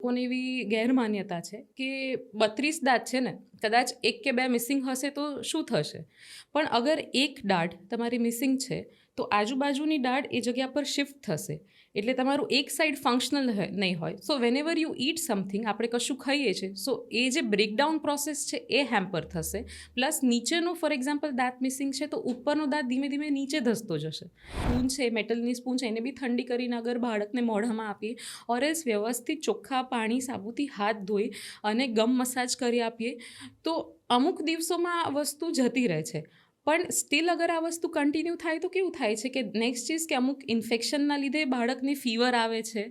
લોકોની એવી ગેરમાન્યતા છે કે 32 દાંત છે ને, કદાચ 1 કે 2 મિસિંગ હશે તો શું થશે? પણ અગર એક દાઢ તમારી મિસિંગ છે તો આજુબાજુની દાઢ એ જગ્યા પર શિફ્ટ થશે, એટલે તમારું એક સાઈડ ફંક્શનલ નહીં હોય. સો વેનેવર યુ ઈટ સમથિંગ, આપણે કશું ખાઈએ છીએ, સો એ જે બ્રેકડાઉન પ્રોસેસ છે એ હેમ્પર થશે. પ્લસ નીચેનો ફોર એક્ઝામ્પલ દાંત મિસિંગ છે તો ઉપરનો દાંત ધીમે ધીમે નીચે ધસતો જશે. સ્પૂન છે, મેટલની સ્પૂન છે, એને બી ઠંડી કરીને અગર બાળકને મોઢામાં આપીએ, ઓર એલ્સ વ્યવસ્થિત ચોખ્ખા પાણી સાબુથી હાથ ધોઈ અને ગમ મસાજ કરી આપીએ તો અમુક દિવસોમાં આ વસ્તુ જતી રહે છે. પણ સ્ટીલ અગર આ વસ્તુ કન્ટિન્યુ થાય તો કેવું થાય છે કે નેક્સ્ટ ચીઝ કે અમુક ઇન્ફેક્શનના લીધે બાળકને ફીવર આવે છે,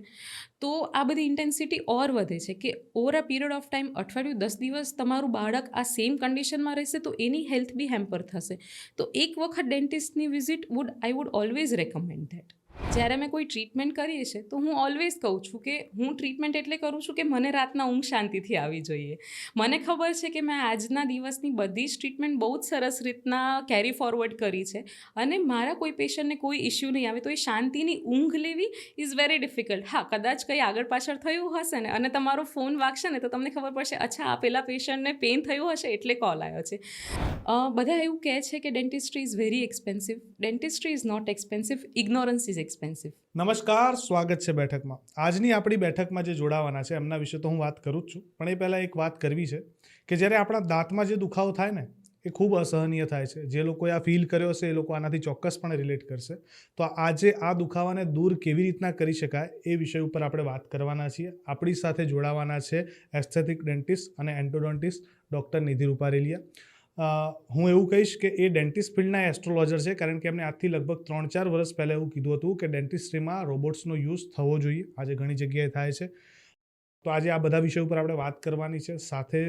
તો આ બધી ઇન્ટેન્સિટી ઓર વધે છે કે over a period of time, અઠવાડિયું 10 દિવસ તમારું બાળક આ સેમ કન્ડિશનમાં રહેશે તો એની હેલ્થ બી હેમ્પર થશે. તો એક વખત ડેન્ટિસ્ટની visit I would always recommend that. જ્યારે અમે કોઈ ટ્રીટમેન્ટ કરીએ છીએ તો હું ઓલવેઝ કહું છું કે હું ટ્રીટમેન્ટ એટલે કરું છું કે મને રાતના ઊંઘ શાંતિથી આવી જોઈએ. મને ખબર છે કે મેં આજના દિવસની બધી જ ટ્રીટમેન્ટ બહુ જ સરસ રીતના કેરી ફોરવર્ડ કરી છે અને મારા કોઈ પેશન્ટને કોઈ ઇશ્યુ નહીં આવે તો એ શાંતિની ઊંઘ લેવી ઇઝ વેરી ડિફિકલ્ટ. હા, કદાચ કંઈ આગળ પાછળ થયું હશે ને અને તમારો ફોન વાગશે ને તો તમને ખબર પડશે, અચ્છા આ પેલા પેશન્ટને પેઇન થયું હશે એટલે કોલ આવ્યો છે. બધા એવું કહે છે કે dentistry is very expensive. Dentistry is not expensive, ignorance is expensive. નમસ્કાર, સ્વાગત છે બેઠકમાં. આજની આપણી બેઠકમાં જે જોડાવાના છે એમના વિશે તો હું વાત કરું જ છું, પણ એ પહેલાં એક વાત કરવી છે કે જ્યારે આપણા દાંતમાં જે દુખાવો થાય ને એ ખૂબ અસહનીય થાય છે. જે લોકોએ આ ફીલ કર્યો છે એ લોકો આનાથી ચોક્કસપણે રિલેટ કરશે. તો આજે આ દુખાવાને દૂર કેવી રીતના કરી શકાય એ વિષય ઉપર આપણે વાત કરવાના છીએ. આપણી સાથે જોડાવાના છે એસ્થેટિક ડેન્ટિસ્ટ અને એન્ટોડોન્ટિસ્ટ ડૉક્ટર નિધિ રૂપારેલિયા. હું એવું કહીશ કે એ ડેન્ટિસ્ટ ફિલ્ડના એસ્ટ્રોલોજર છે, કારણ કે એમને આજથી લગભગ 3-4 વર્ષ પહેલાં એવું કીધું હતું કે ડેન્ટિસ્ટ્રીમાં રોબોટ્સનો યુઝ થવો જોઈએ. આજે ઘણી જગ્યાએ થાય છે. તો આજે આ બધા વિષય ઉપર આપણે વાત કરવાની છે. સાથે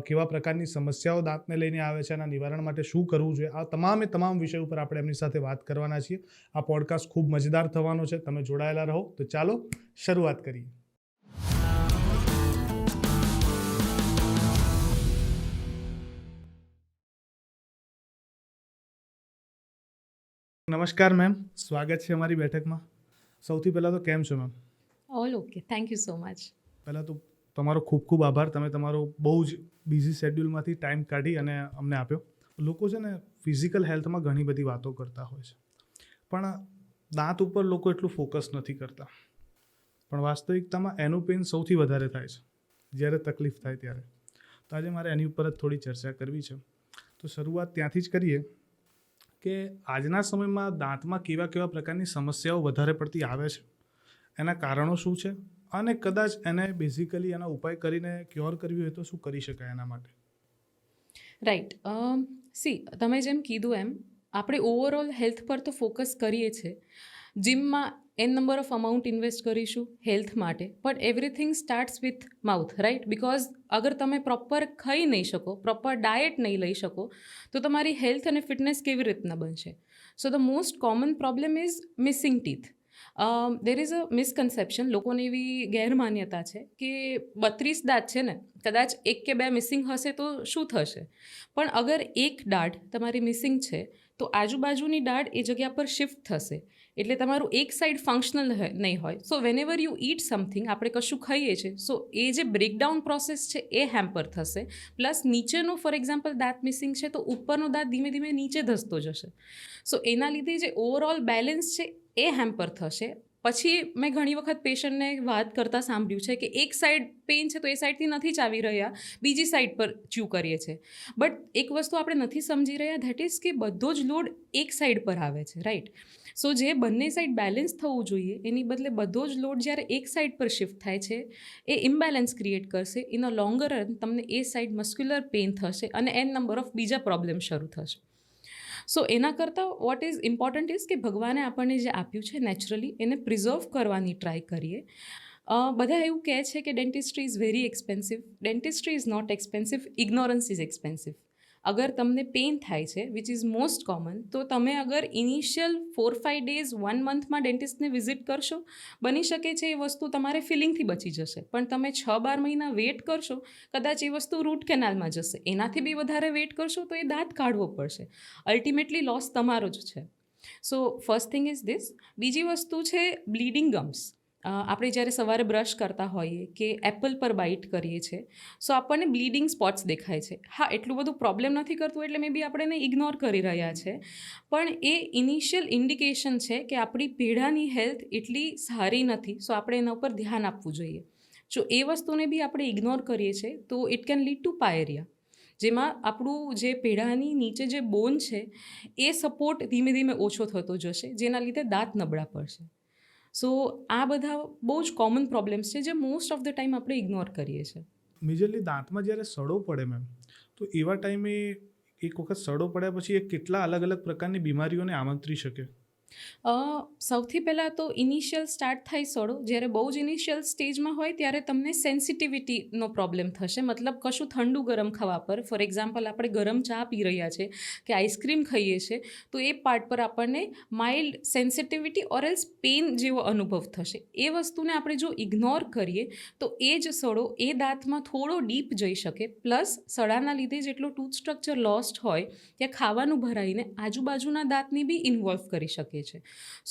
કેવા પ્રકારની સમસ્યાઓ દાંતને લઈને આવે છે, એના નિવારણ માટે શું કરવું જોઈએ, આ તમામ વિષય ઉપર આપણે એમની સાથે વાત કરવાના છીએ. આ પોડકાસ્ટ ખૂબ મજેદાર થવાનો છે. તમે જોડાયેલા રહો. તો ચાલો શરૂઆત કરીએ. નમસ્કાર મેમ, સ્વાગત છે અમારી બેઠકમાં. સૌથી પહેલાં તો કેમ છો ma'am? All okay, thank you so much. પહેલાં તો તમારો ખૂબ ખૂબ આભાર. તમે તમારો બહુ જ બિઝી શેડ્યુલમાંથી ટાઈમ કાઢી અને અમને આપ્યો. લોકો છે ને ફિઝિકલ હેલ્થમાં ઘણી બધી વાતો કરતા હોય છે, પણ દાંત ઉપર લોકો એટલું ફોકસ નથી કરતા. પણ વાસ્તવિકતામાં એનું પેઇન સૌથી વધારે થાય છે જ્યારે તકલીફ થાય ત્યારે. તો આજે મારે એની ઉપર જ થોડી ચર્ચા કરવી છે. તો શરૂઆત ત્યાંથી જ કરીએ કે આજના સમયમાં દાંતમાં કેવા પ્રકારની સમસ્યાઓ વધારે પડતી આવે છે, એના કારણો શું છે, અને કદાચ એને બેઝિકલી એના ઉપાય કરીને ક્યોર કરવી હોય તો શું કરી શકાય એના માટે? રાઈટ. તમે જેમ કીધું એમ આપણે ઓવરઓલ હેલ્થ પર તો ફોકસ કરીએ છીએ. જીમમાં નંબર ઓફ અમાઉન્ટ ઇન્વેસ્ટ કરીશું હેલ્થ માટે, પણ everything starts with mouth, right? Because અગર તમે પ્રોપર ખાઈ નહીં શકો, પ્રોપર ડાયટ નહીં લઈ શકો તો તમારી હેલ્થ અને ફિટનેસ કેવી રીતના બનશે? So the most common problem is missing teeth. There is a misconception. લોકોની એવી ગેરમાન્યતા છે કે 32 દાંત છે ને, કદાચ 1 કે 2 મિસિંગ હશે તો શું થશે? પણ અગર એક દાઢ તમારી મિસિંગ છે તો આજુબાજુની દાઢ એ જગ્યા પર શિફ્ટ થશે, એટલે તમારું એક સાઈડ ફંક્શનલ નહીં હોય. સો વેનેવર યુ ઈટ સમથિંગ, આપણે કશું ખાઈએ છીએ, સો એ જે બ્રેકડાઉન પ્રોસેસ છે એ હેમ્પર થશે. પ્લસ નીચેનો ફોર એક્ઝામ્પલ દાંત મિસિંગ છે તો ઉપરનો દાંત ધીમે ધીમે નીચે ધસતો જશે. સો એના લીધે જે ઓવરઓલ બેલેન્સ છે એ હેમ્પર થશે. પછી મેં ઘણી વખત પેશન્ટને વાત કરતાં સાંભળ્યું છે કે એક સાઈડ પેઇન છે તો એ સાઈડથી નથી ચાવી રહ્યા, બીજી સાઈડ પર ચ્યુ કરીએ છીએ. બટ એક વસ્તુ આપણે નથી સમજી રહ્યા, ધેટ ઇઝ કે બધો જ લોડ એક સાઈડ પર આવે છે, રાઈટ? સો જે બંને સાઈડ બેલેન્સ થવું જોઈએ એની બદલે બધો જ લોડ જ્યારે એક સાઈડ પર શિફ્ટ થાય છે એ ઇમ્બેલેન્સ ક્રિએટ કરશે. ઇન અ લોંગર રન તમને એ સાઈડ મસ્ક્યુલર પેઇન થશે અને નંબર ઓફ બીજા પ્રોબ્લેમ શરૂ થશે. સો એના કરતાં વોટ ઇઝ ઇમ્પોર્ટન્ટ ઇઝ કે ભગવાને આપણને જે આપ્યું છે નેચરલી એને પ્રિઝર્વ કરવાની ટ્રાય કરીએ. બધા એવું કહે છે કે dentistry is very expensive. Dentistry is not expensive, ignorance is expensive. અગર તમને પેઇન થાય છે વિચ ઇઝ મોસ્ટ કોમન, તો તમે અગર ઇનિશિયલ 4-5 ડેઝ 1 મંથમાં ડેન્ટિસ્ટને વિઝિટ કરશો, બની શકે છે એ વસ્તુ તમારે ફિલિંગથી બચી જશે. પણ તમે 6-12 મહિના વેઇટ કરશો, કદાચ એ વસ્તુ રૂટ કેનાલમાં જશે. એનાથી બી વધારે વેઇટ કરશો તો એ દાંત કાઢવો પડશે. અલ્ટિમેટલી લોસ તમારો જ છે. So first thing is this. બીજી વસ્તુ છે બ્લીડિંગ ગમ્સ. આપણે જ્યારે સવારે બ્રશ કરતા હોઈએ કે એપલ પર બાઇટ કરીએ છીએ સો આપણને બ્લીડિંગ સ્પોટ્સ દેખાય છે. હા, એટલું બધું પ્રોબ્લેમ નથી કરતું એટલે મે બી આપણે એને ઇગ્નોર કરી રહ્યા છે, પણ એ ઇનિશિયલ ઇન્ડિકેશન છે કે આપણી પેઢાની હેલ્થ એટલી સારી નથી, સો આપણે એના ઉપર ધ્યાન આપવું જોઈએ. જો એ વસ્તુને બી આપણે ઇગ્નોર કરીએ છીએ તો ઇટ કેન લીડ ટુ પાયરિયા, જેમાં આપણું જે પેઢાની નીચે જે બોન છે એ સપોર્ટ ધીમે ધીમે ઓછો થતો જશે, જેના લીધે દાંત નબળા પડશે. સો આ બધા બહુ જ કોમન પ્રોબ્લેમ્સ છે જે મોસ્ટ ઓફ ધ ટાઈમ આપણે ઇગ્નોર કરીએ છીએ. મેજરલી દાંતમાં જ્યારે સડો પડે મેમ, તો એવા ટાઈમે એક વખત સડો પડ્યા પછી એ કેટલા અલગ અલગ પ્રકારની બીમારીઓને આમંત્રી શકે? સૌથી પહેલાં તો ઇનિશિયલ સ્ટાર્ટ થાય સડો, જ્યારે બહુ જ ઇનિશિયલ સ્ટેજમાં હોય ત્યારે તમને સેન્સિટિવિટીનો પ્રોબ્લેમ થશે, મતલબ કશું ઠંડુ ગરમ ખાવા પર, ફોર એક્ઝામ્પલ આપણે ગરમ ચા પી રહ્યા છે કે આઈસ્ક્રીમ ખાઈએ છીએ તો એ પાર્ટ પર આપણને mild sensitivity or else pain જેવો અનુભવ થશે. એ વસ્તુને આપણે જો ઇગ્નોર કરીએ તો એ જ સડો એ દાંતમાં થોડો ડીપ જઈ શકે, પ્લસ સડાના લીધે જેટલો ટૂથ સ્ટ્રક્ચર લોસ્ટ હોય ત્યાં ખાવાનું ભરાઈને આજુબાજુના દાંતને બી ઇન્વોલ્વ કરી શકે છે.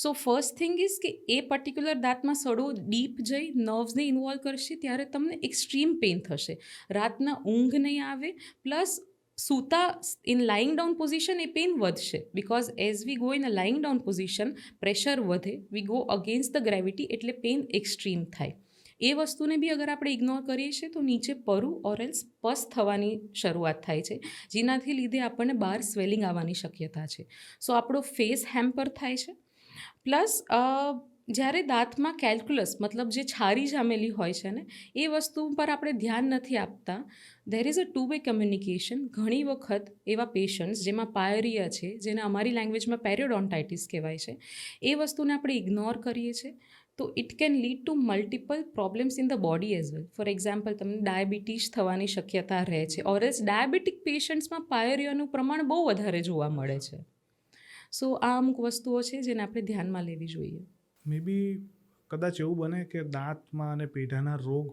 સો ફર્સ્ટ થિંગ ઇઝ કે એ પર્ટિક્યુલર દાંતમાં સડો ડીપ જઈ નર્વ્સને ઇન્વોલ્વ કરશે ત્યારે તમને એક્સ્ટ્રીમ પેઇન થશે, રાતના ઊંઘ નહીં આવે, પ્લસ સૂતા ઇન લાઇંગ ડાઉન પોઝિશન એ પેઇન વધશે, because as we go in a lying down position pressure વધે, we go against the gravity, એટલે પેઇન એક્સ્ટ્રીમ થાય. એ વસ્તુને બી અગર આપણે ઇગ્નોર કરીએ છીએ તો નીચે પરું ઓર એલ્સ પસ થવાની શરૂઆત થાય છે, જેનાથી લીધે આપણને બહાર સ્વેલિંગ આવવાની શક્યતા છે. સો આપણો ફેસ હેમ્પર થાય છે. પ્લસ જ્યારે દાંતમાં કેલ્ક્યુલસ મતલબ જે છારી જામેલી હોય છે ને એ વસ્તુ પર આપણે ધ્યાન નથી આપતા, there is a two way communication. ઘણી વખત એવા પેશન્ટ્સ જેમાં પાયરિયા છે, જેને અમારી લેંગ્વેજમાં પેરિયોડોન્ટાઇટિસ કહેવાય છે, એ વસ્તુને આપણે ઇગ્નોર કરીએ છીએ તો it can lead to multiple problems in the body as well. For example તમને ડાયાબિટીસ થવાની શક્યતા રહે છે, ઓર એલ્સ ડાયાબિટીક પેશન્ટ્સમાં પાયરિયાનું પ્રમાણ બહુ વધારે જોવા મળે છે. સો આ અમુક વસ્તુઓ છે જેને આપણે ધ્યાનમાં લેવી જોઈએ. મે બી કદાચ એવું બને કે દાંતમાં અને પેઢાના રોગ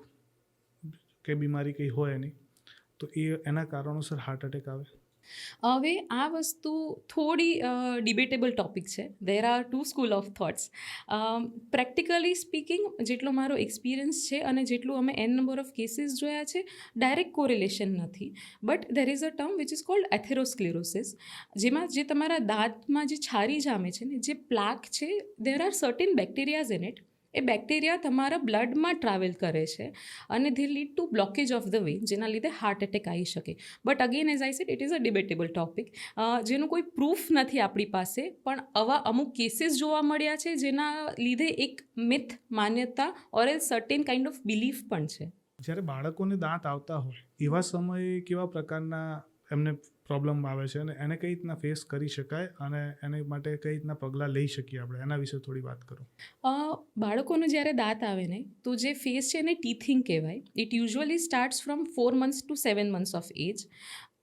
કે બીમારી કંઈ હોય એની, તો એના કારણોસર હાર્ટ એટેક આવે? હવે આ વસ્તુ થોડી ડિબેટેબલ ટોપિક છે. There R to school of thoughts. Practically speaking, જેટલો મારો એક્સપિરિયન્સ છે અને જેટલું અમે એન નંબર ઓફ કેસીસ જોયા છે, ડાયરેક્ટ કોરિલેશન નથી, but there is a term which is called atherosclerosis, જેમાં જે તમારા દાંતમાં જે છારી જામે છે ને, જે પ્લાક છે, there are certain bacterias in it. એ બેક્ટેરિયા તમારા બ્લડમાં ટ્રાવેલ કરે છે અને they lead to blockage of the vein, જેના લીધે હાર્ટ એટેક આવી શકે. But again as I said it is a debatable topic, જેનું કોઈ પ્રૂફ નથી આપણી પાસે, પણ આવા અમુક કેસીસ જોવા મળ્યા છે જેના લીધે એક મિથ, માન્યતા or all certain kind of belief પણ છે. જ્યારે બાળકોને દાંત આવતા હોય એવા સમયે કેવા પ્રકારના એમને પ્રોબ્લેમ આવે છે અને એને કઈ રીતના ફેસ કરી શકાય અને એને માટે કઈ રીતના પગલાં લઈ શકીએ આપણે, એના વિશે થોડી વાત કરો. બાળકોનું જ્યારે દાંત આવે ને તો જે ફેસ છે એને ટીથિંગ કહેવાય. It usually starts from 4 months to 7 months of age.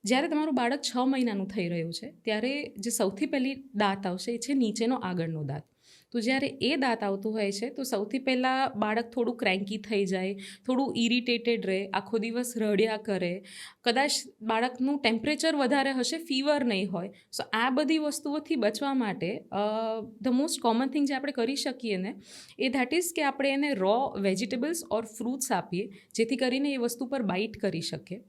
જ્યારે તમારું બાળક 6 મહિનાનું થઈ રહ્યું છે ત્યારે જે સૌથી પહેલી દાંત આવશે એ છે નીચેનો આગળનો દાંત. તો જ્યારે એ દાંત આવતું હોય છે તો સૌથી પહેલાં બાળક થોડું ક્રેન્કી થઈ જાય, થોડું ઇરિટેટેડ રહે, આખો દિવસ રડ્યા કરે, કદાચ બાળકનું ટેમ્પરેચર વધારે હશે, ફીવર નહીં હોય. સો આ બધી વસ્તુઓથી બચવા માટે ધ મોસ્ટ કોમન થિંગ જે આપણે કરી શકીએ ને એ ધેટ ઇઝ કે આપણે એને રો વેજીટેબલ્સ ઓર ફ્રૂટ્સ આપીએ, જેથી કરીને એ વસ્તુ પર બાઇટ કરી શકે.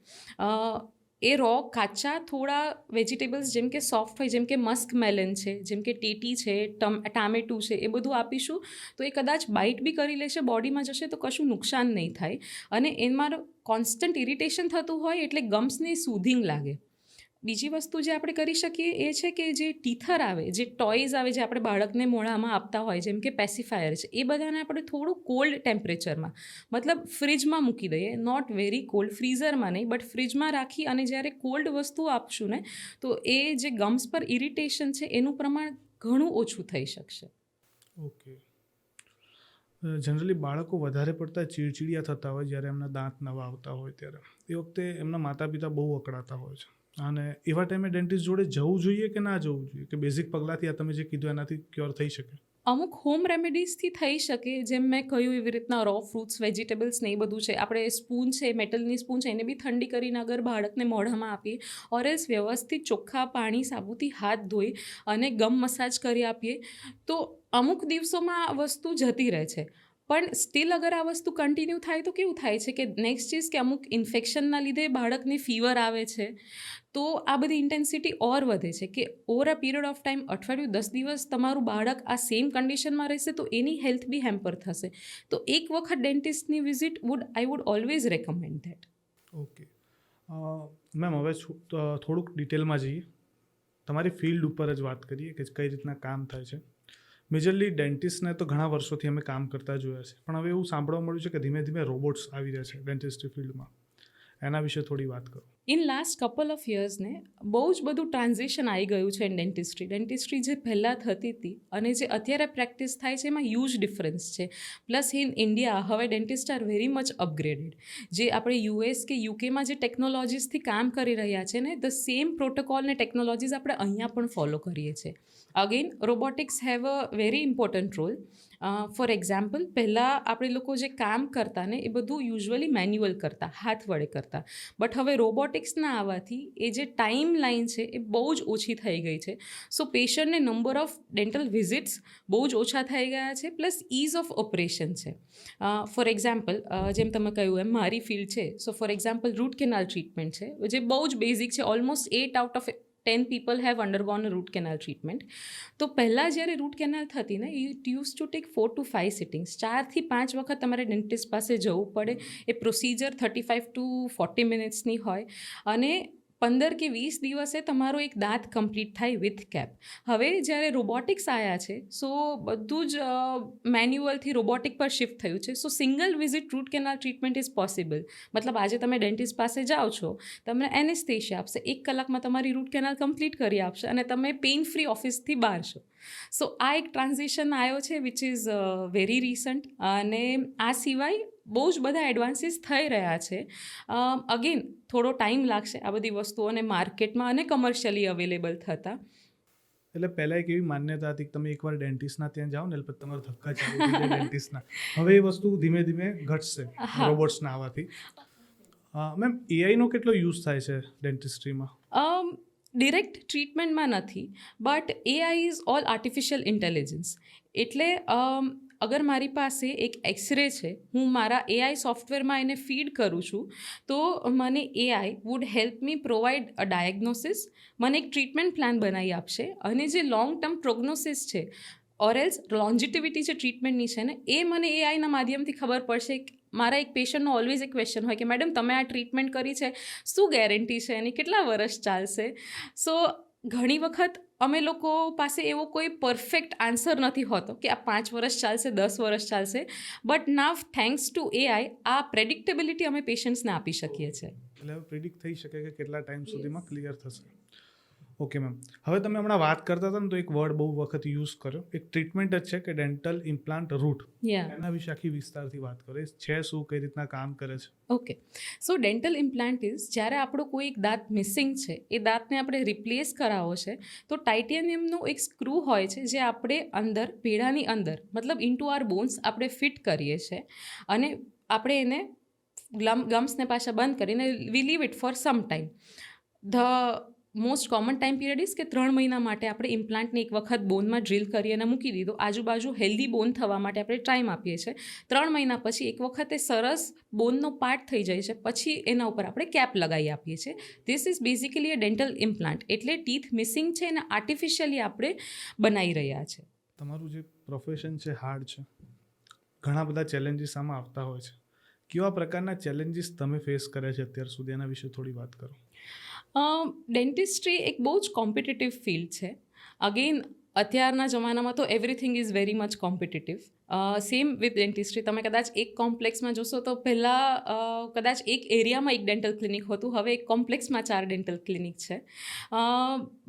એ રો કાચા થોડા વેજીટેબલ્સ જેમ કે સોફ્ટ હોય, જેમ કે મસ્ક મેલન છે, જેમ કે ટેટી છે, ટામેટું છે, એ બધું આપીશું તો એ કદાચ બાઇટ બી કરી લેશે, બોડીમાં જશે તો કશું નુકસાન નહીં થાય. અને એમાં કોન્સ્ટન્ટ ઇરિટેશન થતું હોય એટલે ગમ્સને સૂધિંગ લાગે. બીજી વસ્તુ જે આપણે કરી શકીએ એ છે કે જે ટીથર આવે, જે ટોયઝ આવે, જે આપણે બાળકને મોઢામાં આપતા હોય, જેમ કે પેસિફાયર છે, એ બધાને આપણે થોડું કોલ્ડ ટેમ્પરેચરમાં, મતલબ ફ્રિજમાં મૂકી દઈએ, નોટ વેરી કોલ્ડ, ફ્રીઝરમાં નહીં બટ ફ્રિજમાં રાખી અને જ્યારે કોલ્ડ વસ્તુ આપશું ને તો એ જે ગમ્સ પર ઇરિટેશન છે એનું પ્રમાણ ઘણું ઓછું થઈ શકશે. ઓકે. જનરલી બાળકો વધારે પડતા ચીડચીડિયા થતા હોય જ્યારે એમના દાંત નવા આવતા હોય ત્યારે, એ વખતે એમના માતા પિતા બહુ અકળાતા હોય છે, અને એવા ટાઈમે ડેન્ટિસ્ટ જોડે જવું જોઈએ કે ના જવું જોઈએ, કે બેઝિક પગલાંથી આ તમે જે કીધું એનાથી ક્યોર થઈ શકે? અમુક હોમ રેમેડીઝથી થઈ શકે, જેમ મેં કહ્યું એવી રીતના રો ફ્રૂટ્સ, વેજીટેબલ્સ ને એ બધું છે. આપણે સ્પૂન છે, મેટલની સ્પૂન છે, એને બી ઠંડી કરીને અગર બાળકને મોઢામાં આપીએ, ઓર એલ્સ વ્યવસ્થિત ચોખ્ખા પાણી સાબુથી હાથ ધોઈ અને ગમ મસાજ કરી આપીએ તો અમુક દિવસોમાં આ વસ્તુ જતી રહે છે. પણ સ્ટીલ અગર આ વસ્તુ કન્ટિન્યુ થાય તો કેવું થાય છે કે નેક્સ્ટ ચીઝ કે અમુક ઇન્ફેક્શનના લીધે બાળકને ફીવર આવે છે, તો આ બધી ઇન્ટેન્સિટી ઓર વધે છે કે over a period of time અઠવાડિયું 10 દિવસ તમારું બાળક આ સેમ કન્ડિશનમાં રહેશે તો એની હેલ્થ બી હેમ્પર થશે. તો એક વખત ડેન્ટિસ્ટની visit I would always recommend that. Okay ma'am, હવે થોડુંક ડિટેલમાં જઈએ. તમારી ફિલ્ડ ઉપર જ વાત કરીએ કે કઈ રીતના કામ થાય છે. મેજરલી ડેન્ટિસ્ટને તો ઘણા વર્ષોથી અમે કામ કરતા જોયા છે, પણ હવે એવું સાંભળવા મળ્યું છે કે ધીમે ધીમે રોબોટ્સ આવી રહ્યા છે ડેન્ટિસ્ટ્રી ફિલ્ડમાં. એના વિશે થોડી વાત કરો. ઇન લાસ્ટ કપલ ઓફ યર્સને બહુ જ બધું ટ્રાન્ઝિશન આવી ગયું છે ઇન ડેન્ટિસ્ટ્રી જે પહેલાં થતી હતી અને જે અત્યારે પ્રેક્ટિસ થાય છે એમાં હ્યુજ ડિફરન્સ છે. પ્લસ ઇન ઇન્ડિયા હવે dentist are very much upgraded. જે આપણે યુએસ કે યુકેમાં જે ટેકનોલોજીસથી કામ કરી રહ્યા છે ને, ધ સેમ પ્રોટોકોલ ને ટેકનોલોજીસ આપણે અહીંયા પણ ફોલો કરીએ છીએ. Again robotics have a very important role. For example, પહેલાં આપણે લોકો જે કામ કરતા ને એ બધું યુઝ્યુઅલી મેન્યુઅલ કરતા, હાથ વડે કરતા. બટ હવે રોબોટિક્સના આવવાથી એ જે ટાઈમ લાઈન છે એ બહુ જ ઓછી થઈ ગઈ છે. સો પેશન્ટને નંબર ઓફ ડેન્ટલ વિઝિટ્સ બહુ જ ઓછા થઈ ગયા છે, પ્લસ ઇઝ ઓફ ઓપરેશન છે. ફોર એક્ઝામ્પલ, જેમ તમે કહ્યું એમ મારી ફિલ્ડ છે, so for example root canal treatment છે, જે બહુ જ બેઝિક છે. Almost 8 out of 10 people have undergone a root canal treatment. તો પહેલાં જ્યારે રૂટ કેનાલ થતી ને, it use to take 4 to 5 સિટિંગ્સ. 4 થી 5 વખત તમારે ડેન્ટિસ્ટ પાસે જવું પડે. એ પ્રોસિજર 35 to 40 મિનિટ્સની હોય અને 15 કે 20 દિવસે તમારો એક દાંત કમ્પ્લીટ થાય વિથ કેપ. હવે જ્યારે રોબોટિક્સ આવ્યા છે, સો બધું જ મેન્યુઅલથી રોબોટિક પર શિફ્ટ થયું છે. So single visit root canal treatment is possible. મતલબ આજે તમે ડેન્ટિસ્ટ પાસે જાઓ છો, તમને એનેસ્થેશિયા આપશે, 1 કલાકમાં તમારી રૂટ કેનાલ કમ્પ્લીટ કરી આપશે અને તમે પેઇન ફ્રી ઓફિસથી બહાર છો. સો આ એક ટ્રાન્ઝિશન આવ્યો છે વિચ ઇઝ વેરી રિસન્ટ. અને આ સિવાય બહુ જ બધા એડવાન્સીસ થઈ રહ્યા છે. અગેન થોડો ટાઈમ લાગશે આ બધી વસ્તુઓને માર્કેટમાં અને કમર્શિયલી અવેલેબલ થતાં. એટલે પહેલાં એક એવી માન્યતા હતી કે તમે એકવાર ડેન્ટિસ્ટના ત્યાં જાઓ ને એટલે પછી તમારો ધક્કા ચાલુ થઈ જાય ડેન્ટિસ્ટના. હવે એ વસ્તુ ધીમે ધીમે ઘટશે રોબોટ્સના આવવાથી. મેમ, એઆઈનો કેટલો યુઝ થાય છે ડેન્ટિસ્ટ્રીમાં? ડિરેક્ટ ટ્રીટમેન્ટમાં નથી, but AI is all artificial intelligence. એટલે અગર મારી પાસે એક એક્સરે છે, હું મારા એઆઈ સોફ્ટવેરમાં એને ફીડ કરું છું, તો મને AI wood help me provide અ ડાયગ્નોસિસ, મને એક ટ્રીટમેન્ટ પ્લાન બનાવી આપશે અને જે લોંગ ટર્મ પ્રોગ્નોસિસ છે ઓર એલ્સ લોન્જિટિવિટી જે ટ્રીટમેન્ટની છે ને, એ મને એઆઈના માધ્યમથી ખબર પડશે. મારા એક પેશન્ટનો ઓલવેઝ એક ક્વેશ્ચન હોય કે મેડમ તમે આ ટ્રીટમેન્ટ કરી છે, શું ગેરંટી છે એની, કેટલા વર્ષ ચાલશે? સો ઘણી વખત અમે લોકો પાસે એવો કોઈ પરફેક્ટ આન્સર નથી હોતો કે આ 5 વર્ષ ચાલશે, 10 વર્ષ ચાલશે. But now thanks to AI આ પ્રેડિક્ટેબિલિટી અમે પેશન્ટ્સને આપી શકીએ છીએ. એટલે પ્રિડિક્ટ થઈ શકે કે કેટલા ટાઈમ સુધીમાં ક્લિયર થશે. ઓકે મેમ, હવે તમે હમણાં વાત કરતા હતા ને તો એક વર્ડ બહુ વખત યુઝ કર્યો, એક ટ્રીટમેન્ટ જ છે કે ડેન્ટલ ઇમ્પ્લાન્ટ રૂટ. એના વિશે આખી વિસ્તારથી વાત કરો. એ છે શું, કઈ રીતના કામ કરે છે? Okay, so dental implant is જ્યારે આપણો કોઈ એક દાંત મિસિંગ છે, એ દાંતને આપણે રિપ્લેસ કરાવવો છે, તો ટાઇટેનિયમનું એક સ્ક્રૂ હોય છે જે આપણે અંદર પેઢાની અંદર મતલબ ઇન્ટુ આર બોન્સ આપણે ફિટ કરીએ છીએ અને આપણે એને ગમ્સને પાછા બંધ કરીને we leave it for some time. The most common time period is કે 3 મહિના માટે આપણે ઇમ્પ્લાન્ટને એક વખત બોનમાં ડ્રીલ કરી અને મૂકી દીધો. આજુબાજુ હેલ્ધી બોન થવા માટે આપણે ટાઈમ આપીએ છીએ. 3 મહિના પછી એક વખતે સરસ બોનનો પાર્ટ થઈ જાય છે, પછી એના ઉપર આપણે કેપ લગાવી આપીએ છીએ. This is basically a dental implant. એટલે ટીથ મિસિંગ છે એને આર્ટિફિશિયલી આપણે બનાવી રહ્યા છે. તમારું જે પ્રોફેશન છે હાર્ડ છે, ઘણા બધા ચેલેન્જીસ આમાં આવતા હોય છે. કેવા પ્રકારના ચેલેન્જીસ તમે ફેસ કર્યા છે અત્યાર સુધી, એના વિશે થોડી વાત કરો. ડેન્ટિસ્ટ્રી એક બહુ જ કોમ્પિટિટિવ ફિલ્ડ છે. અગેન અત્યારના જમાનામાં તો everything is very much competitive. Same with dentistry. તમે કદાચ એક કોમ્પ્લેક્સમાં જોશો તો પહેલાં કદાચ એક એરિયામાં એક ડેન્ટલ ક્લિનિક હતું, હવે એક કોમ્પ્લેક્સમાં 4 ડેન્ટલ ક્લિનિક છે.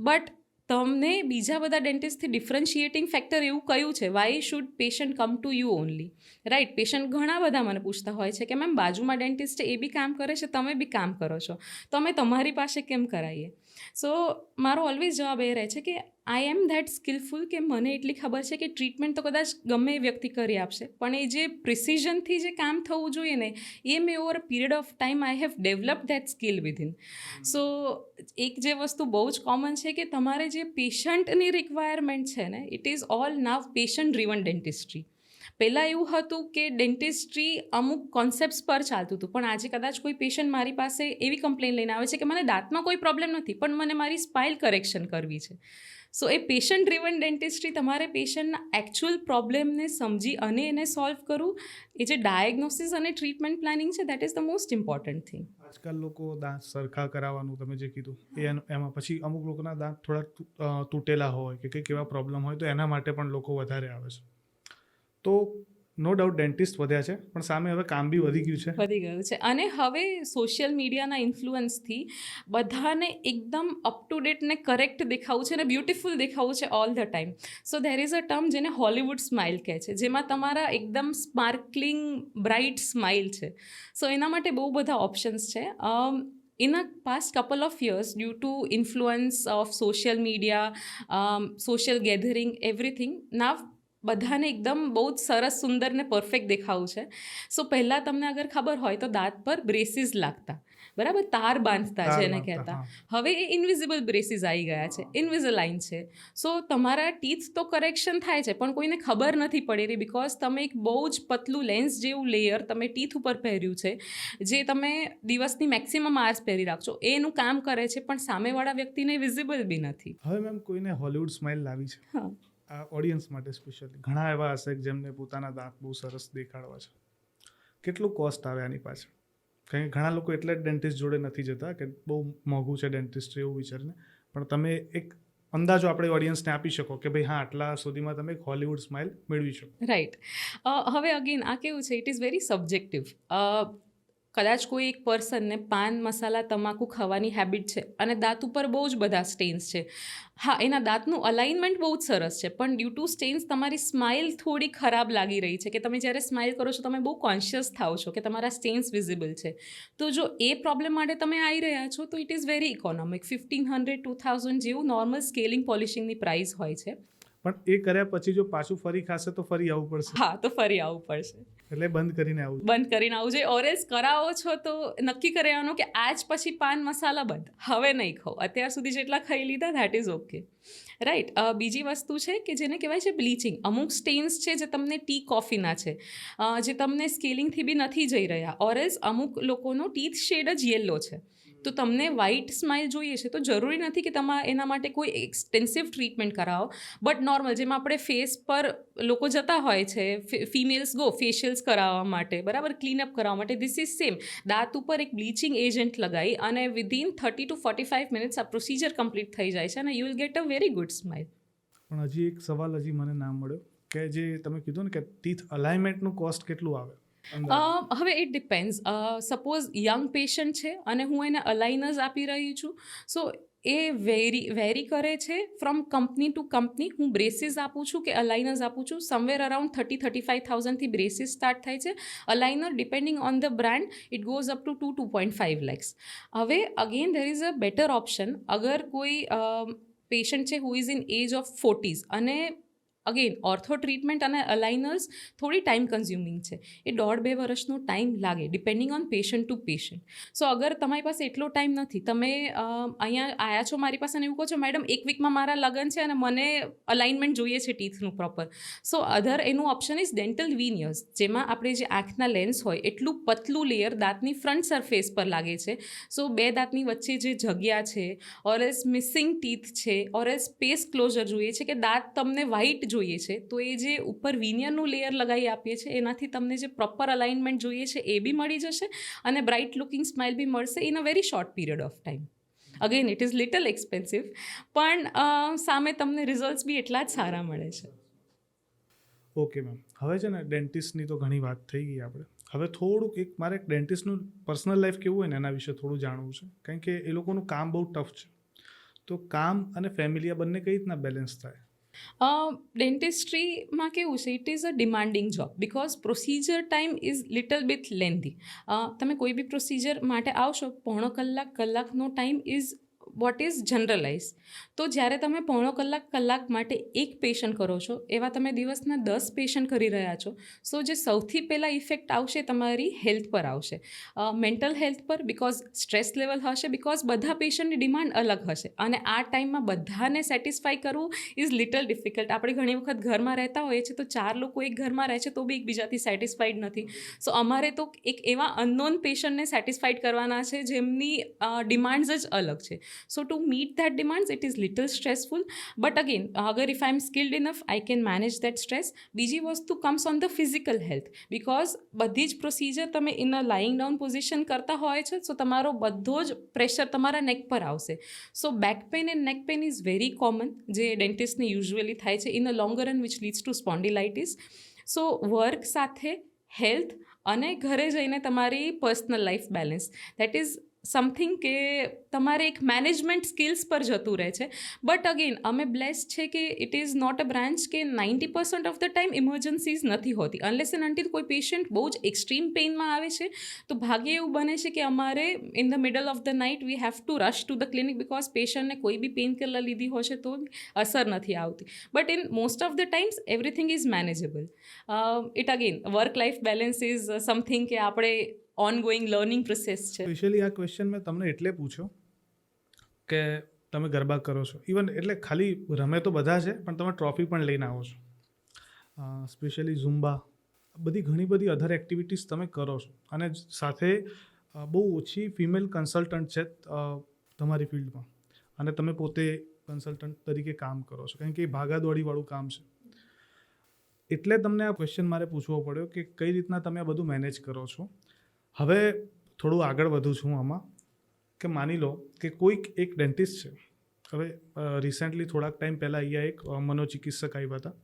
બટ તમને બીજા બધા ડેન્ટિસ્ટથી ડિફરન્શિએટિંગ ફેક્ટર એવું કયું છે? Why should patient come to you only? Right, patient ઘણા બધા મને પૂછતા હોય છે કે મેમ બાજુમાં ડેન્ટિસ્ટ એ બી કામ કરે છે, તમે બી કામ કરો છો, તો અમે તમારી પાસે કેમ કરાવીએ? સો મારો ઓલવેઝ જવાબ એ રહે છે કે આઈ એમ ધેટ સ્કિલફુલ કે મને એટલી ખબર છે કે ટ્રીટમેન્ટ તો કદાચ ગમે એ વ્યક્તિ કરી આપશે, પણ એ જે પ્રિસિઝનથી જે કામ થવું જોઈએ ને, એ મેં over a period of time I have develop that skill within. So એક જે વસ્તુ બહુ જ કોમન છે કે તમારે જે પેશન્ટની રિક્વાયરમેન્ટ છે ને, it is all now patient driven dentistry. પહેલાં એવું હતું કે ડેન્ટિસ્ટ્રી અમુક કોન્સેપ્ટ્સ પર ચાલતું હતું, પણ આજે કદાચ કોઈ પેશન્ટ મારી પાસે એવી કમ્પ્લેન લઈને આવે છે કે મને દાંતમાં કોઈ પ્રોબ્લેમ નથી, પણ મને મારી સ્માઇલ કરેક્શન કરવી છે. સો એ પેશન્ટ ડ્રીવન ડેન્ટિસ્ટ્રી તમારે પેશન્ટના એકચ્યુઅલ પ્રોબ્લેમને સમજી અને એને સોલ્વ કરવું, એ જે ડાયગ્નોસિસ અને ટ્રીટમેન્ટ પ્લાનિંગ છે, that is the most important thing. આજકાલ લોકો દાંત સરખા કરાવવાનું તમે જે કીધું એમાં પછી અમુક લોકોના દાંત થોડા તૂટેલા હોય કે કંઈક એવા પ્રોબ્લેમ હોય તો એના માટે પણ લોકો વધારે આવે છે. તો નો ડાઉટ ડેન્ટિસ્ટ વધ્યા છે, પણ સામે હવે કામ બી વધી ગયું છે. વધી ગયું છે અને હવે સોશિયલ મીડિયાના ઇન્ફ્લુઅન્સથી બધાને એકદમ અપ ટુ ડેટ ને કરેક્ટ દેખાવું છે અને બ્યુટિફુલ દેખાવું છે all the time. So there is a term જેને હોલિવૂડ સ્માઇલ કહે છે, જેમાં તમારા એકદમ સ્પાર્કલિંગ બ્રાઇટ સ્માઇલ છે. સો એના માટે બહુ બધા ઓપ્શન્સ છે. In a past couple of years, due to influence of social media, social gathering, everything, now બધાને એકદમ બહુ જ સરસ, સુંદર ને પરફેક્ટ દેખાવું છે. સો પહેલાં તમને અગર ખબર હોય તો દાંત પર બ્રેસીસ લાગતા, બરાબર, તાર બાંધતા જેને કહેતા. હવે એ ઇન્વિઝિબલ બ્રેસીસ આવી ગયા છે, ઇન્વિઝલાઇન છે. સો તમારા ટીથ તો કરેક્શન થાય છે, પણ કોઈને ખબર નથી પડી રહી, બિકોઝ તમે એક બહુ જ પતલું લેન્સ જેવું લેયર તમે ટીથ ઉપર પહેર્યું છે, જે તમે દિવસની મેક્સિમમ આર્સ પહેરી રાખશો, એનું કામ કરે છે, પણ સામેવાળા વ્યક્તિને વિઝિબલ બી નથી. હવે મેમ કોઈને હોલિવૂડ સ્માઇલ લાવી છે, હા, આ ઓડિયન્સ માટે સ્પેશિયલી ઘણા એવા હશે કે જેમને પોતાના દાંત બહુ સરસ દેખાડવા છે. કેટલું કોસ્ટ આવે આની પાછળ? કારણ કે ઘણા લોકો એટલે જ ડેન્ટિસ્ટ જોડે નથી જતા કે બહુ મોંઘું છે ડેન્ટિસ્ટ એવું વિચારીને, પણ તમે એક અંદાજો આપણે ઓડિયન્સને આપી શકો કે ભાઈ હા આટલા સુધીમાં તમે એક હોલિવૂડ સ્માઇલ મેળવી શકો. રાઈટ. હવે અગેન આ કેવું છે, ઇટ ઇઝ વેરી સબ્જેક્ટિવ. કદાચ કોઈ એક પર્સનને પાન મસાલા તમાકુ ખાવાની હેબિટ છે અને દાંત ઉપર બહુ જ બધા સ્ટેન્સ છે. હા, એના દાંતનું અલાઇનમેન્ટ બહુ જ સરસ છે, પણ ડ્યુ ટુ સ્ટેન્સ તમારી સ્માઇલ થોડી ખરાબ લાગી રહી છે, કે તમે જ્યારે સ્માઇલ કરો છો તમે બહુ કોન્શિયસ થાઓ છો કે તમારા સ્ટેન્સ વિઝિબલ છે. તો જો એ પ્રોબ્લેમ માટે તમે આવી રહ્યા છો તો ઇટ ઇઝ વેરી ઇકોનોમિક. 1500 2000 જેવું નોર્મલ સ્કેલિંગ પોલિશિંગની પ્રાઇસ હોય છે. પણ એ કર્યા પછી જો પાછું ફરી ખાશે તો ફરી આવવું પડશે. હા, તો ફરી આવવું પડશે, એટલે બંધ કરીને આવું જોઈએ. ઓરેલ્સ કરાવો છો તો નક્કી કરવાનું કે આજ પછી પાન મસાલા બંધ, હવે નહીં ખાઓ, અત્યાર સુધી જેટલા ખાઈ લીધા ધેટ ઇઝ ઓકે, રાઈટ. બીજી વસ્તુ છે કે જેને કહેવાય છે બ્લીચિંગ. અમુક સ્ટેન્સ છે જે તમને ટી કોફીના છે, જે તમને સ્કેલિંગથી બી નથી જઈ રહ્યા, ઓરેલ્સ અમુક લોકોનો ટીથ શેડ જ યેલો છે. તો તમને વ્હાઇટ સ્માઇલ જોઈએ છે તો જરૂરી નથી કે તમે એના માટે કોઈ એક્સટેન્સિવ ટ્રીટમેન્ટ કરાવો, બટ નોર્મલ જેમાં આપણે ફેસ પર લોકો જતા હોય છે, ફિમેલ્સ ગો ફેશિયલ્સ કરાવવા માટે, બરાબર, ક્લીનઅપ કરાવવા માટે, ધીસ ઇઝ સેમ. દાંત ઉપર એક બ્લીચિંગ એજન્ટ લગાવી અને વિધિન 30 to 45 મિનિટ્સ આ પ્રોસિજર કમ્પ્લીટ થઈ જાય છે અને you will get a very good smile. પણ હજી એક સવાલ મને ના મળ્યો કે જે તમે કીધું ને કે ટીથ અલાઇનમેન્ટનું કોસ્ટ કેટલું આવે? હવે it depends. Suppose young patient છે અને હું એને અલાઇનર્સ આપી રહી છું, સો એ વેરી કરે છે ફ્રોમ કંપની ટુ કંપની. હું બ્રેસીસ આપું છું કે અલાઇનર્સ આપું છું, સમવેર અરાઉન્ડ 30-35,000થી બ્રેસીસ સ્ટાર્ટ થાય છે. Aligner depending on the brand it goes up to 2.5 lakhs. હવે again there is a better option. અગર કોઈ પેશન્ટ છે who is in age of 40s અને અગેન ઓર્થો ટ્રીટમેન્ટ અને અલાઇનર્સ થોડી ટાઈમ કન્ઝ્યુમિંગ છે, એ 1.5-2 વર્ષનો ટાઈમ લાગે depending on patient to patient. So અગર તમારી પાસે એટલો ટાઈમ નથી, તમે અહીંયા આવ્યા છો મારી પાસે અને એવું કહો છો મેડમ 1 વીકમાં મારા લગ્ન છે અને મને અલાઇનમેન્ટ જોઈએ છે ટીથનું પ્રોપર, સો એનું ઓપ્શન ઇઝ ડેન્ટલ વિનિયર્સ, જેમાં આપણે જે આંખના લેન્સ હોય એટલું પતલું લેયર દાંતની ફ્રન્ટ સરફેસ પર લાગે છે. સો બે દાંતની વચ્ચે જે જગ્યા છે, ઓર એલ્સ મિસિંગ ટીથ છે, ઓર એલ્સ સ્પેસ ક્લોઝર જોઈએ છે કે દાંત તમને વ્હાઇટ જોઈએ છે, તો એ જે ઉપર વિનિયરનું લેયર લગાવી આપીએ છીએ એનાથી તમને જે પ્રોપર અલાઇનમેન્ટ જોઈએ છે એ બી મળી જશે અને બ્રાઇટ લુકિંગ સ્માઇલ બી મળશે in a very short period of time. Again it is little expensive, પણ સામે તમને રિઝલ્ટ્સ બી એટલા જ સારા મળે છે. ઓકે મેમ, હવે છે ને ડેન્ટિસ્ટની તો ઘણી વાત થઈ ગઈ આપણે. હવે થોડુંક મારે ડેન્ટિસ્ટનું પર્સનલ લાઈફ કેવું હોય ને એના વિશે થોડું જાણવું છે, કારણ કે એ લોકોનું કામ બહુ ટફ છે. તો કામ અને ફેમિલી આ બંને કઈ રીતના બેલેન્સ થાય? ડેન્ટિસ્ટ્રીમાં કેવું છે, it is a demanding job because procedure time is little bit lengthy. તમે કોઈ બી પ્રોસિજર માટે આવશો 1.5 કલાકનો time is what is generalise. તો જ્યારે તમે પોણો કલાક માટે એક પેશન્ટ કરો છો, એવા તમે દિવસના 10 પેશન્ટ કરી રહ્યા છો. સો જે સૌથી પહેલાં ઇફેક્ટ આવશે તમારી હેલ્થ પર આવશે, મેન્ટલ હેલ્થ પર, બિકોઝ સ્ટ્રેસ લેવલ હશે, બિકોઝ બધા પેશન્ટની ડિમાન્ડ અલગ હશે અને આ ટાઈમમાં બધાને સેટિસ્ફાય કરવું ઇઝ લિટલ ડિફિકલ્ટ. આપણે ઘણી વખત ઘરમાં રહેતા હોઈએ છીએ તો 4 લોકો એક ઘરમાં રહે છે તો બી એકબીજાથી સેટિસ્ફાઈડ નથી. સો અમારે તો એક એવા અનનોન પેશન્ટને સેટિસ્ફાઈડ કરવાના છે જેમની ડિમાન્ડ્સ જ અલગ છે. So to meet that demands it is little stressful, but again અગર if I am skilled enough I can manage that stress. બીજી વસ્તુ comes on the physical health, because બધી જ પ્રોસિજર તમે in a lying down position કરતા હોય છે, સો તમારો બધો જ પ્રેશર તમારા નેક પર આવશે. So back pain and neck pain is very common, જે ડેન્ટિસ્ટને યુઝ્યુઅલી થાય છે in a longer run which leads to spondylitis. So work સાથે હેલ્થ અને ઘરે જઈને તમારી personal life balance, that is something કે તમારે એક મેનેજમેન્ટ સ્કિલ્સ પર જતું રહે છે. બટ અગેન અમે બ્લેસ્ડ છે કે it is not a branch કે 90% ઓફ ધ ટાઈમ ઇમરજન્સીઝ નથી હોતી. અનલેસ એન્ડ અન્ટિલ કોઈ પેશન્ટ બહુ જ એક્સ્ટ્રીમ પેઇનમાં આવે છે તો ભાગ્યે એવું બને છે કે અમારે in the middle of the night we have to rush to the clinic, because પેશન્ટને કોઈ બી પેઇન કિલર લીધી હશે તો અસર નથી આવતી. But in most of the times everything is manageable. It again work life balance is something કે આપણે ઓનગોઈંગ લર્નિંગ પ્રોસેસ છે. સ્પેશિયલી આ ક્વેશ્ચન મેં તમને એટલે પૂછ્યો કે તમે ગરબા કરો છો, ઇવન એટલે ખાલી રમે તો બધા છે પણ તમે ટ્રોફી પણ લઈને આવો છો. સ્પેશિયલી ઝુમ્બા, બધી ઘણી બધી અધર એક્ટિવિટીઝ તમે કરો છો અને સાથે બહુ ઓછી ફિમેલ કન્સલ્ટન્ટ છે તમારી ફિલ્ડમાં અને તમે પોતે કન્સલ્ટન્ટ તરીકે કામ કરો છો, કારણ કે એ ભાગાદોડીવાળું કામ છે. એટલે તમને આ ક્વેશ્ચન મારે પૂછવો પડ્યો કે કઈ રીતના તમે આ બધું મેનેજ કરો છો. હવે થોડું આગળ વધું છું આમાં કે માની લો કે કોઈક એક ડેન્ટિસ્ટ છે. હવે રિસેન્ટલી થોડાક ટાઈમ પહેલાં અહીંયા એક મનોચિકિત્સક આવ્યા હતા,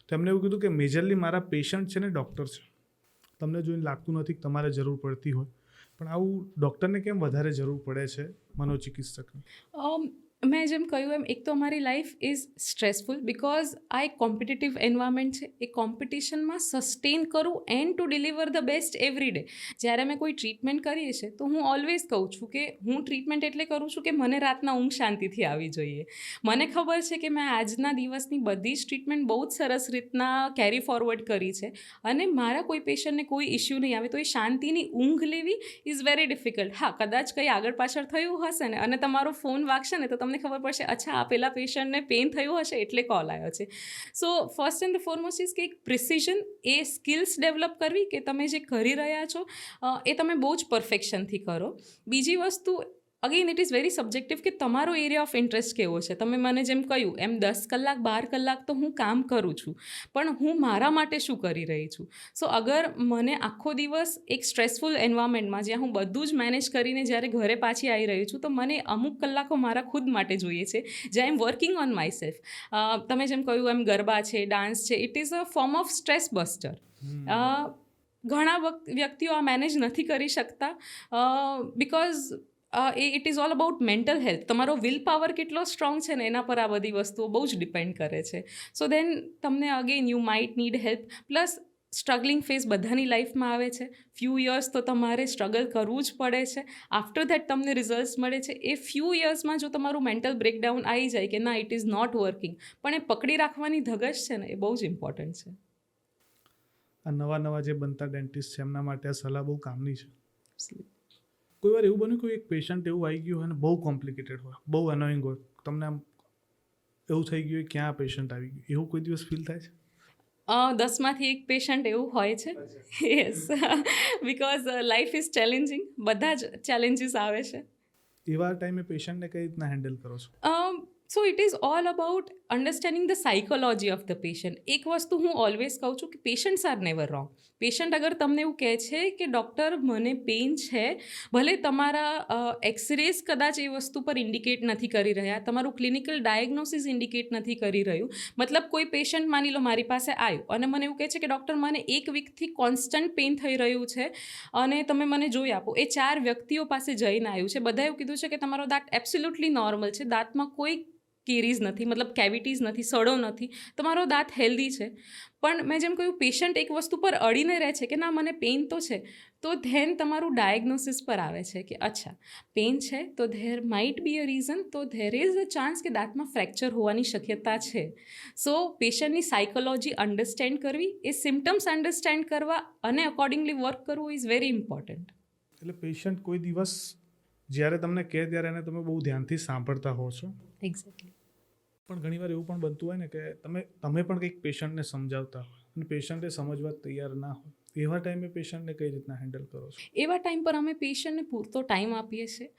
તો એમને એવું કીધું કે મેજરલી મારા પેશન્ટ છે ને ડૉક્ટર છે. તમને જોઈને લાગતું નથી કે તમારે જરૂર પડતી હોય, પણ આવું ડૉક્ટરને કેમ વધારે જરૂર પડે છે મનોચિકિત્સકની? મેં જેમ કહ્યું એમ, એક તો અમારી લાઈફ ઇઝ સ્ટ્રેસફુલ બિકોઝ આ એક કોમ્પિટિટિવ એન્વાયરમેન્ટ છે. એ કોમ્પિટિશનમાં સસ્ટેન કરું and to deliver the best every day. જ્યારે અમે કોઈ ટ્રીટમેન્ટ કરીએ છીએ તો હું ઓલવેઝ કહું છું કે હું ટ્રીટમેન્ટ એટલે કરું છું કે મને રાતના ઊંઘ શાંતિથી આવી જોઈએ. મને ખબર છે કે મેં આજના દિવસની બધી જ ટ્રીટમેન્ટ બહુ જ સરસ રીતના કેરી ફોરવર્ડ કરી છે અને મારા કોઈ પેશન્ટને કોઈ ઇશ્યુ નહીં આવે તો એ શાંતિની ઊંઘ લેવી ઇઝ વેરી ડિફિકલ્ટ. હા, કદાચ કંઈ આગળ પાછળ થયું હશે ને અને તમારો ફોન વાગશે ને તો તમને ખબર પડશે, અચ્છા આ પેલા પેશન્ટને પેઇન થયું હશે એટલે કોલ આવ્યો છે. So first and foremost is કે એક પ્રિસિઝન, એ સ્કિલ્સ ડેવલપ કરવી કે તમે જે કરી રહ્યા છો એ તમે બહુ જ પરફેક્શનથી કરો. બીજી વસ્તુ again it is very subjective કે તમારો એરિયા ઓફ ઇન્ટરેસ્ટ કેવો છે. તમે મને જેમ કહ્યું એમ 10 કલાક 12 કલાક તો હું કામ કરું છું, પણ હું મારા માટે શું કરી રહી છું. સો અગર મને આખો દિવસ એક સ્ટ્રેસફુલ એન્વાયરમેન્ટમાં જ્યાં હું બધું જ મેનેજ કરીને જ્યારે ઘરે પાછી આવી રહી છું તો મને અમુક કલાકો મારા ખુદ માટે જોઈએ છે, જ્યાં I am working on myself. તમે જેમ કહ્યું એમ ગરબા છે, ડાન્સ છે, it is a form of stress buster. ઘણા વ્યક્તિઓ આ મેનેજ નથી કરી શકતા because it is all about mental health. તમારો વિલ પાવર કેટલો સ્ટ્રોંગ છે ને એના પર આ બધી વસ્તુઓ બહુ જ ડિપેન્ડ કરે છે. સો દેન તમને again you might need help. Plus struggling phase બધાની લાઈફમાં આવે છે. ફ્યુ યર્સ તો તમારે સ્ટ્રગલ કરવું જ પડે છે. આફ્ટર ધેટ તમને રિઝલ્ટ્સ મળે છે. એ ફ્યુ યર્સમાં જો તમારું મેન્ટલ બ્રેકડાઉન આવી જાય કે ના ઇટ ઇઝ નોટ વર્કિંગ, પણ એ પકડી રાખવાની ધગશ છે ને એ બહુ જ ઇમ્પોર્ટન્ટ છે. આ નવા જે બનતા ડેન્ટિસ્ટ છે એમના માટે આ સલાહ બહુ કામની છે. કોઈ વાર એવું બન્યું કોઈ એક પેશન્ટ એવું આવી ગયું હોય અને બહુ કોમ્પ્લિકેટેડ હોય, બહુ અનોઈંગ હોય, તમને આમ એવું થઈ ગયું ક્યાં આ પેશન્ટ આવી ગયું, એવું કોઈ દિવસ ફીલ થાય છે? 10માંથી એક પેશન્ટ એવું હોય છે. Yes, because life is challenging. બધા જ ચેલેન્જીસ આવે છે. એવા ટાઈમે પેશન્ટને કઈ રીતના હેન્ડલ કરો છો? So it is all about understanding the psychology of the patient. એક વસ્તુ હું ઓલવેઝ કહું છું કે patients are never wrong. Patient અગર તમને એવું કહે છે કે ડૉક્ટર મને પેઇન છે, ભલે તમારા એક્સરેઝ કદાચ એ વસ્તુ પર ઇન્ડિકેટ નથી કરી રહ્યા, તમારું ક્લિનિકલ ડાયગ્નોસિસ ઇન્ડિકેટ નથી કરી રહ્યું. મતલબ કોઈ પેશન્ટ માની લો મારી પાસે આવ્યું અને મને એવું કહે છે કે ડૉક્ટર મને 1 વીકથી કોન્સ્ટન્ટ પેઇન થઈ રહ્યું છે અને તમે મને જોઈ આપો. એ 4 વ્યક્તિઓ પાસે જઈને આવ્યું છે, બધાએ એવું કીધું છે કે તમારો દાંત એબ્સોલ્યુટલી નોર્મલ છે, દાંતમાં કોઈ કેરીઝ નથી, મતલબ કેવિટીઝ નથી, સડો નથી, તમારો દાંત હેલ્ધી છે. પણ મેં જેમ કહ્યું, પેશન્ટ એક વસ્તુ પર અડીને રહે છે કે ના મને પેઇન તો છે, તો ધેન તમારું ડાયગ્નોસિસ પર આવે છે કે અચ્છા પેઇન છે તો there might be a reason, તો ધેર ઇઝ અ ચાન્સ કે દાંતમાં ફ્રેક્ચર હોવાની શક્યતા છે. સો પેશન્ટની સાયકોલોજી અન્ડરસ્ટેન્ડ કરવી, એ સિમ્ટમ્સ અન્ડરસ્ટેન્ડ કરવા અને અકોર્ડિંગલી વર્ક કરવું ઇઝ વેરી ઇમ્પોર્ટન્ટ. એટલે પેશન્ટ કોઈ દિવસ જ્યારે તમને કહે ત્યારે એને તમે બહુ ધ્યાનથી સાંભળતા હો છો. એક્ઝેક્ટલી. પણ ઘણીવાર એવું પણ બનતું હોય ને કે તમે પણ કંઈક પેશન્ટને સમજાવતા હોય અને પેશન્ટે સમજવા તૈયાર ના હોય, એવા ટાઈમે પેશન્ટને કઈ રીતના હેન્ડલ કરો છો? એવા ટાઈમ પર અમે પેશન્ટને પૂરતો ટાઈમ આપીએ છીએ.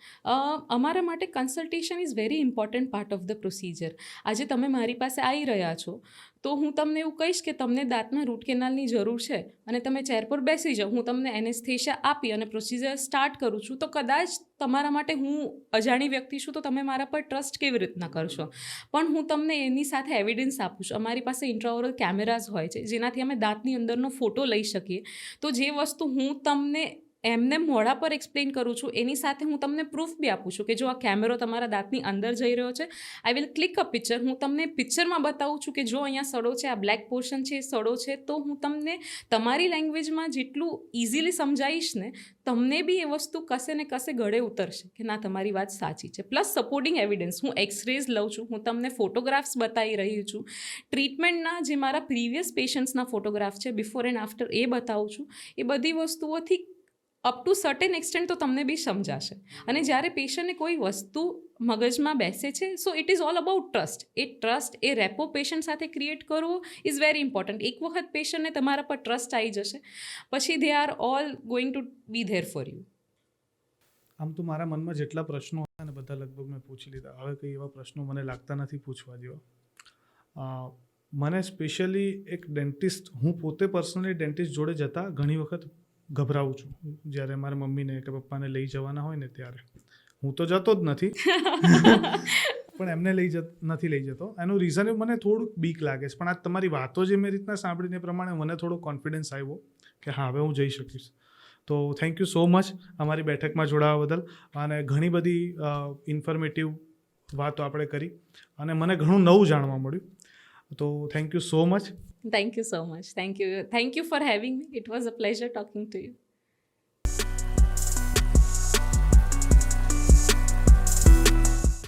અમારા માટે consultation is very important part of the procedure. આજે તમે મારી પાસે આવી રહ્યા છો તો હું તમને એવું કહીશ કે તમને દાંતમાં રૂટ કેનાલની જરૂર છે અને તમે ચેર પર બેસી જાઓ, હું તમને એનેસ્થેશિયા આપી અને પ્રોસિજર સ્ટાર્ટ કરું છું, તો કદાચ તમારા માટે હું અજાણી વ્યક્તિ છું તો તમે મારા પર ટ્રસ્ટ કેવી રીતના કરશો. પણ હું તમને એની સાથે એવિડન્સ આપું છું. અમારી પાસે ઇન્ટ્રાઓરલ કેમેરાઝ હોય છે જેનાથી અમે દાંતની અંદરનો ફોટો લઈ શકીએ. તો જે વસ્તુ હું તમને એમને મોઢા પર એક્સપ્લેન કરું છું એની સાથે હું તમને પ્રૂફ બી આપું છું કે જો આ કેમેરો તમારા દાંતની અંદર જઈ રહ્યો છે, I will click a picture, હું તમને પિક્ચરમાં બતાવું છું કે જો અહીંયા સડો છે, આ બ્લેક પોર્શન છે એ સડો છે, તો હું તમને તમારી લેંગ્વેજમાં જેટલું ઇઝીલી સમજાવીશ ને, તમને બી એ વસ્તુ કશે ને કશે ગળે ઉતરશે કે ના તમારી વાત સાચી છે. પ્લસ સપોર્ટિંગ એવિડન્સ, હું એક્સરેઝ લઉં છું, હું તમને ફોટોગ્રાફ્સ બતાવી રહી છું, ટ્રીટમેન્ટના જે મારા પ્રીવિયસ પેશન્ટ્સના ફોટોગ્રાફ છે બિફોર એન્ડ આફ્ટર એ બતાવું છું. એ બધી વસ્તુઓથી અપ ટુ સર્ટેન એક્સટેન્ટ તો તમને બી સમજાશે. અને જ્યારે પેશન્ટને કોઈ વસ્તુ મગજમાં બેસે છે, so it is all about trust. એ રેપો પેશન્ટ સાથે ક્રિએટ કરવો ઇઝ વેરી ઇમ્પોર્ટન્ટ. એક વખત પેશન્ટને તમારા પર ટ્રસ્ટ આવી જશે પછી they are all going to be there for you. આમ તો મારા મનમાં જેટલા પ્રશ્નો હતા ને બધા લગભગ મેં પૂછી લીધા. હવે કંઈ એવા પ્રશ્નો મને લાગતા નથી પૂછવા જેવા. મને સ્પેશિયલી એક ડેન્ટિસ્ટ, હું પોતે પર્સનલી ડેન્ટિસ્ટ જોડે જતાં ઘણી વખત ગભરાવું છું. જ્યારે મારા મમ્મીને કે પપ્પાને લઈ જવાના હોય ને ત્યારે હું તો જતો જ નથી પણ એમને નથી લઈ જતો. એનું રીઝન મને થોડુંક બીક લાગે છે. પણ આ તમારી વાતો જે મેં રીતના સાંભળીને પ્રમાણે મને થોડો કોન્ફિડન્સ આવ્યો કે હા હવે હું જઈ શકીશ. તો થેન્ક યુ સો મચ અમારી બેઠકમાં જોડાવા બદલ. અને ઘણી બધી ઇન્ફોર્મેટિવ વાતો આપણે કરી અને મને ઘણું નવું જાણવા મળ્યું. તો thank you so much. Thank you so much. Thank you for having me. It was a pleasure talking to you.